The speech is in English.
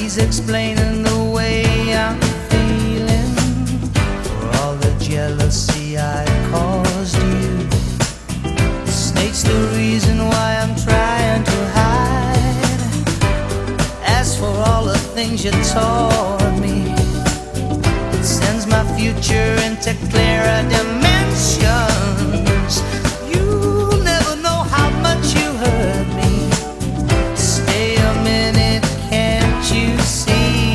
he's explaining the way I'm feeling for all the jealousy I caused you. The snake's the reason why I'm trying to hide. As for all the things you taught me, it sends my future into clearer dimensions.